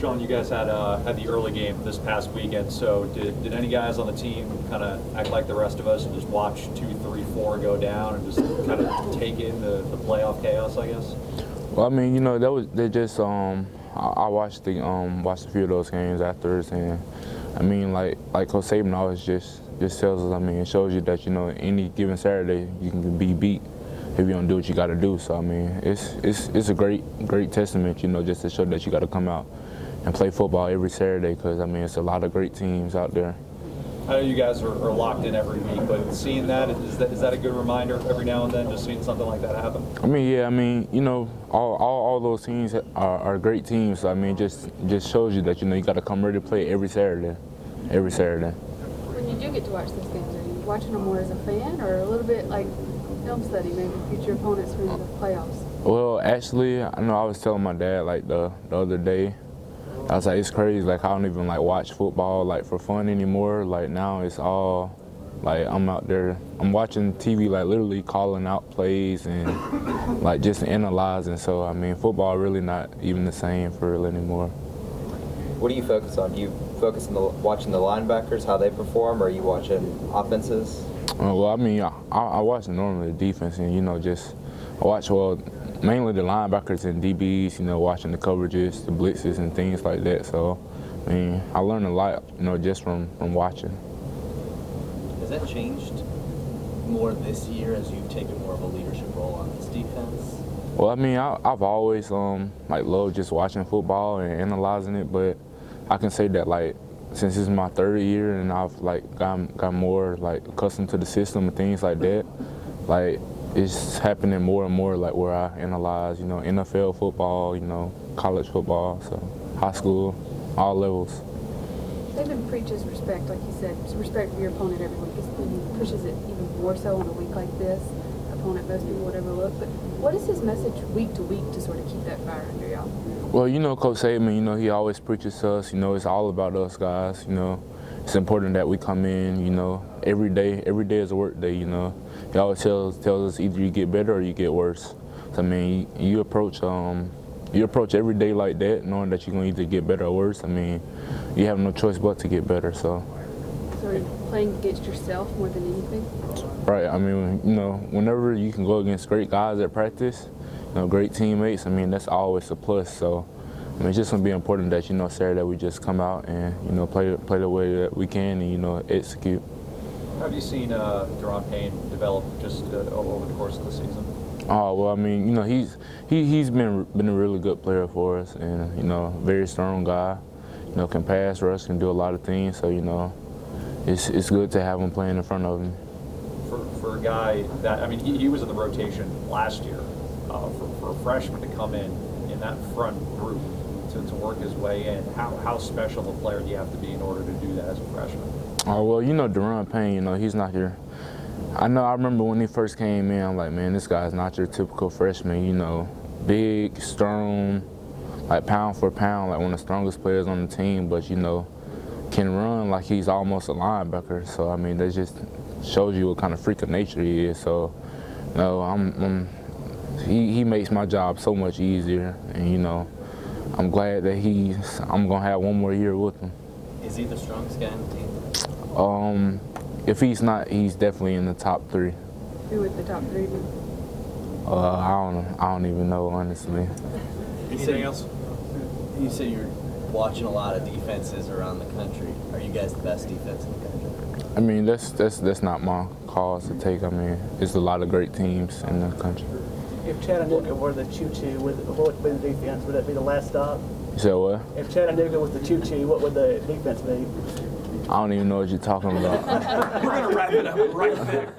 Shaun, you guys had the early game this past weekend. So did any guys on the team kind of act like the rest of us and just watch 2, 3, 4 go down and just kind of take in the playoff chaos, I guess? Well, I mean, you know, they just I watched watched a few of those games afterwards, and I mean, like Coach Saban always just tells us. I mean, it shows you that, you know, any given Saturday you can be beat if you don't do what you got to do. So I mean, it's a great testament, you know, just to show that you got to come out and play football every Saturday, because I mean, it's a lot of great teams out there. I know you guys are locked in every week, but seeing that, is that a good reminder every now and then, just seeing something like that happen? I mean, yeah, I mean, you know, all those teams are great teams. So I mean, just shows you that, you know, you got to come ready to play every Saturday. When you do get to watch those games, are you watching them more as a fan or a little bit like film study, maybe future opponents for the playoffs? Well, actually, I know I was telling my dad like the other day, I was like, it's crazy, like I don't even like watch football like for fun anymore. Like now it's all like I'm out there, I'm watching TV, like literally calling out plays and like just analyzing. So I mean, football really not even the same for real anymore. What do you focus on? Do you focus on watching the linebackers, how they perform, or are you watching offenses? Well, I mean, I watch normally the defense, and, you know, just I watch, well, mainly the linebackers and DBs, you know, watching the coverages, the blitzes and things like that. So, I mean, I learned a lot, you know, just from watching. Has that changed more this year as you've taken more of a leadership role on this defense? Well, I mean, I've always like loved just watching football and analyzing it, but I can say that, like, since this is my third year and I've like got more like accustomed to the system and things like that, like it's happening more and more, like where I analyze, you know, NFL football, you know, college football, so high school, all levels. Saban preaches respect, like you said, respect for your opponent every week. He pushes it even more so on a week like this. Opponent most people would overlook. But what is his message week to week to sort of keep that fire under y'all? Well, you know, Coach Saban, you know, he always preaches to us, you know, it's all about us guys, you know. It's important that we come in, you know, every day is a work day, you know. He always tells us either you get better or you get worse. So, I mean, you approach every day like that, knowing that you're going to either get better or worse. I mean, you have no choice but to get better, so. So are you playing against yourself more than anything? Right, I mean, you know, whenever you can go against great guys at practice, you know, great teammates, I mean, that's always a plus. So, I mean, it's just going to be important that, you know, Saturday we just come out and, you know, play the way that we can and, you know, execute. How have you seen Daron Payne develop just over the course of the season? Oh, well, I mean, you know, he's been a really good player for us, and, you know, very strong guy. You know, can pass rush, can do a lot of things. So, you know, it's good to have him playing in front of him. For a guy that, I mean, he was in the rotation last year. For a freshman to come in that front group to work his way in, how special a player do you have to be in order to do that as a freshman? Oh, well, you know, Daron Payne, you know, he's not your. I remember when he first came in, I'm like, man, this guy's not your typical freshman, you know, big, strong, like pound for pound, like one of the strongest players on the team, but, you know, can run like he's almost a linebacker. So, I mean, that just shows you what kind of freak of nature he is. So, you know, he makes my job so much easier, and, you know, I'm glad that I'm going to have one more year with him. Is he the strongest guy on the team? If he's not, he's definitely in the top 3. Who would the top 3 be? I don't even know, honestly. Anything else? You said you're watching a lot of defenses around the country. Are you guys the best defense in the country? I mean, that's not my cause to take. I mean, there's a lot of great teams in the country. If Chattanooga were the choo-choo, what would be the defense? Would that be the last stop? You said what? If Chattanooga was the choo-choo, what would the defense be? I don't even know what you're talking about. We're going to wrap it up right there.